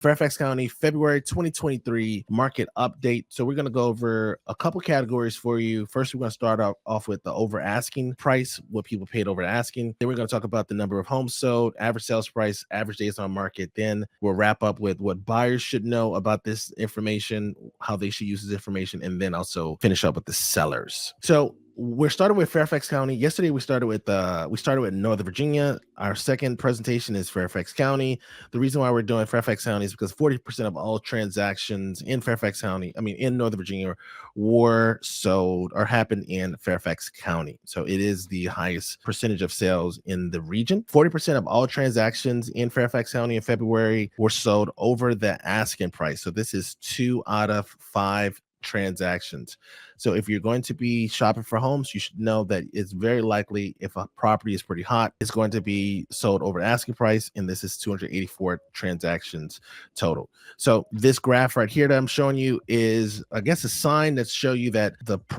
Fairfax County, February 2023 market update. So we're going to go over a couple categories for you. First, we're going to start off with the over asking price, what people paid over asking. Then we're going to talk about the number of homes sold, average sales price, average days on market. Then we'll wrap up with what buyers should know about this information, how they should use this information, and then also finish up with the sellers. So we're starting with Fairfax County. Yesterday we started with Northern Virginia. Our second presentation is Fairfax County. The reason why we're doing Fairfax County is because 40% of all transactions in in Northern Virginia, were sold or happened in Fairfax County. So it is the highest percentage of sales in the region. 40% of all transactions in Fairfax County in February were sold over the asking price. So this is 2 out of 5 transactions. So if you're going to be shopping for homes, you should know that it's very likely, if a property is pretty hot, it's going to be sold over asking price. And this is 284 transactions total. So this graph right here that I'm showing you is, I guess, a sign that show you that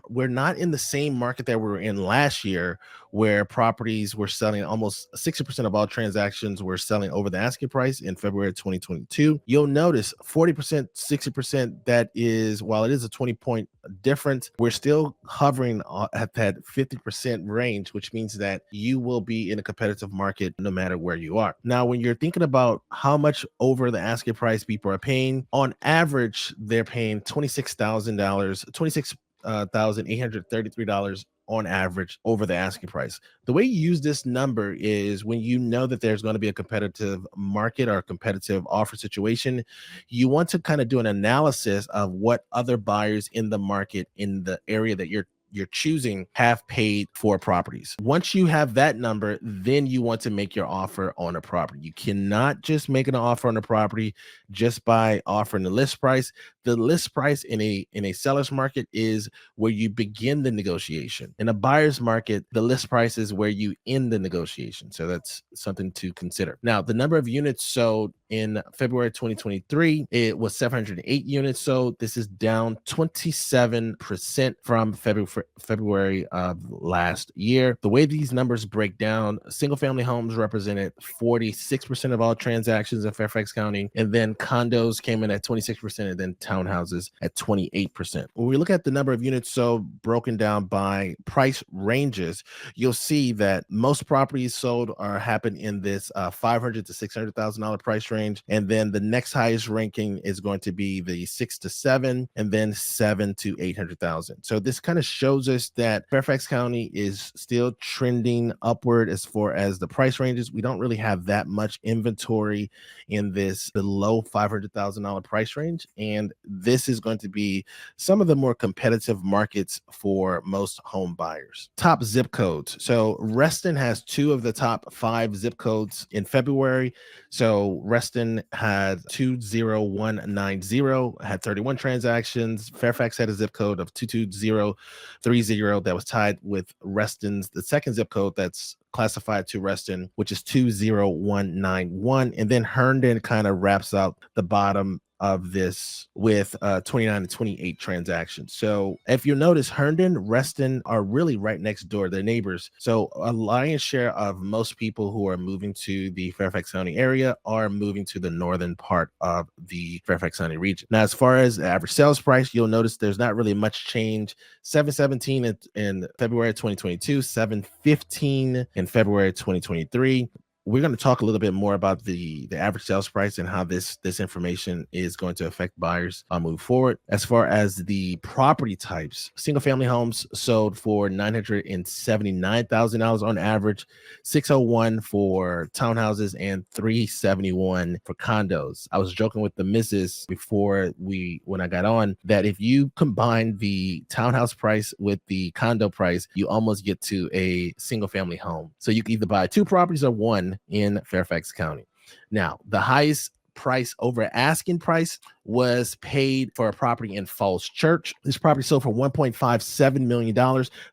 we're not in the same market that we were in last year, where properties were selling, almost 60% of all transactions were selling over the asking price in February 2022. You'll notice 40%, 60%, that is, while it is a 20-point difference, we're still hovering at that 50% range, which means that you will be in a competitive market no matter where you are. Now, when you're thinking about how much over the asking price people are paying, on average, they're paying $26,833 on average over the asking price. The way you use this number is when you know that there's going to be a competitive market or a competitive offer situation, you want to kind of do an analysis of what other buyers in the market in the area that you're choosing have paid for properties. Once you have that number, then you want to make your offer on a property. You cannot just make an offer on a property just by offering the list price. The list price in a seller's market is where you begin the negotiation. In a buyer's market, the list price is where you end the negotiation. So that's something to consider. Now, the number of units sold in February 2023, it was 708 units sold. This is down 27% from February of last year. The way these numbers break down, single family homes represented 46% of all transactions in Fairfax County, and then condos came in at 26%, and then townhouses at 28%. When we look at the number of units sold broken down by price ranges, you'll see that most properties sold happen in this $500,000 to $600,000 price range, and then the next highest ranking is going to be the 6 to 7, and then 7 to 800,000. So this kind of shows us that Fairfax County is still trending upward as far as the price ranges. We don't really have that much inventory in this below $500,000 price range, and this is going to be some of the more competitive markets for most home buyers. Top zip codes. So Reston has 2 of the top 5 zip codes in February. So Reston had 20190, had 31 transactions. Fairfax had a zip code of 22030 that was tied with Reston's, the second zip code that's classified to Reston, which is 20191. And then Herndon kind of wraps out the bottom of this with 29 to 28 transactions. So if you notice, Herndon, Reston are really right next door. They're neighbors. So a lion's share of most people who are moving to the Fairfax County area are moving to the northern part of the Fairfax County region. Now, as far as the average sales price, you'll notice there's not really much change. 717 in February 2022, 715 in February 2023. We're going to talk a little bit more about the average sales price and how this information is going to affect buyers moving forward. As far as the property types, single family homes sold for $979,000 on average, 601 for townhouses, and 371 for condos. I was joking with the missus before when I got on that if you combine the townhouse price with the condo price, you almost get to a single family home. So you can either buy 2 properties or 1 in Fairfax County. Now, the highest price over asking price was paid for a property in Falls Church. This property sold for $1.57 million.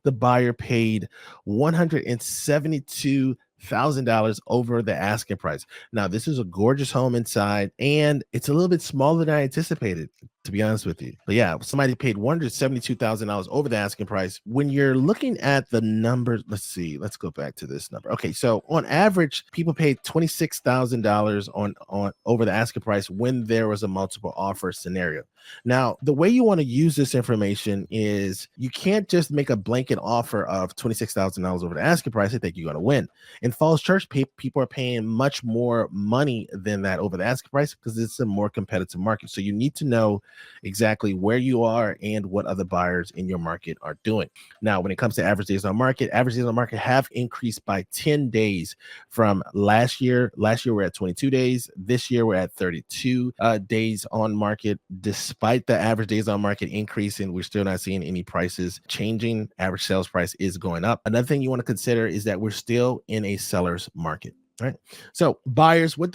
The buyer paid $172,000 over the asking price. Now, this is a gorgeous home inside, and it's a little bit smaller than I anticipated. to be honest with you. But yeah, somebody paid $172,000 over the asking price. When you're looking at the numbers, let's see, let's go back to this number. Okay, so on average, people paid $26,000 on over the asking price when there was a multiple offer scenario. Now, the way you want to use this information is you can't just make a blanket offer of $26,000 over the asking price and think you're going to win. In Falls Church, people are paying much more money than that over the asking price because it's a more competitive market. So you need to know exactly where you are and what other buyers in your market are doing. Now, when it comes to average days on market, average days on market have increased by 10 days from last year. Last year, we're at 22 days. This year, we're at 32 days on market. Despite the average days on market increasing, we're still not seeing any prices changing. Average sales price is going up. Another thing you want to consider is that we're still in a seller's market. Right. So buyers, what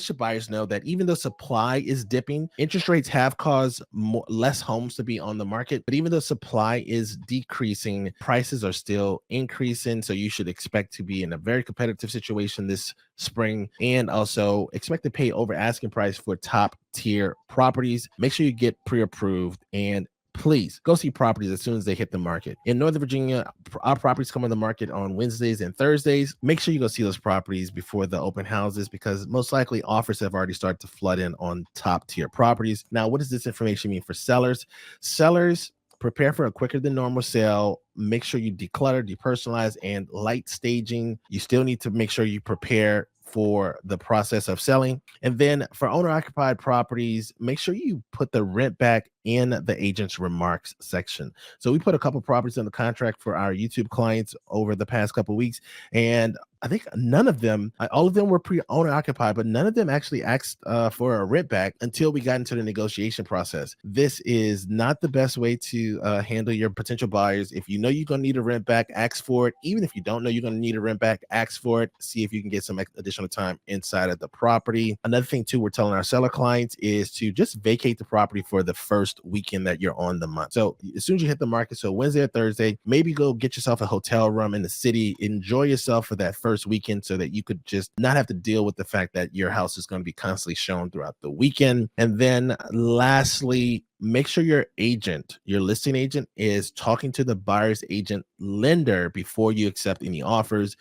should buyers know? That even though supply is dipping, interest rates have caused less homes to be on the market. But even though supply is decreasing, prices are still increasing. So you should expect to be in a very competitive situation this spring, and also expect to pay over asking price for top tier properties. Make sure you get pre-approved, and please go see properties as soon as they hit the market. In Northern Virginia, our properties come on the market on Wednesdays and Thursdays. Make sure you go see those properties before the open houses, because most likely offers have already started to flood in on top tier properties. Now, what does this information mean for sellers? Sellers, prepare for a quicker than normal sale. Make sure you declutter, depersonalize, and light staging. You still need to make sure you prepare for the process of selling. And then for owner-occupied properties, make sure you put the rent back in the agent's remarks section. So we put a couple properties on the contract for our YouTube clients over the past couple of weeks, and I think none of them, all of them were owner occupied, but none of them actually asked for a rent back until we got into the negotiation process. This is not the best way to handle your potential buyers. If you know you're going to need a rent back, ask for it. Even if you don't know you're going to need a rent back, ask for it. See if you can get some additional time inside of the property. Another thing too, we're telling our seller clients is to just vacate the property for the first weekend that you're on the month. So as soon as you hit the market, so Wednesday or Thursday, maybe go get yourself a hotel room in the city, enjoy yourself for that first weekend so that you could just not have to deal with the fact that your house is going to be constantly shown throughout the weekend. And then lastly, make sure your agent, your listing agent, is talking to the buyer's agent lender before you accept any offers.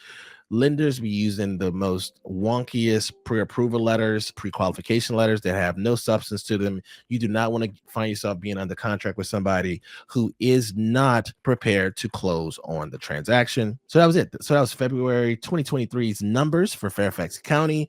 Lenders be using the most wonkiest pre-approval letters, pre-qualification letters that have no substance to them. You do not want to find yourself being under contract with somebody who is not prepared to close on the transaction. So that was it. So that was February 2023's numbers for Fairfax County.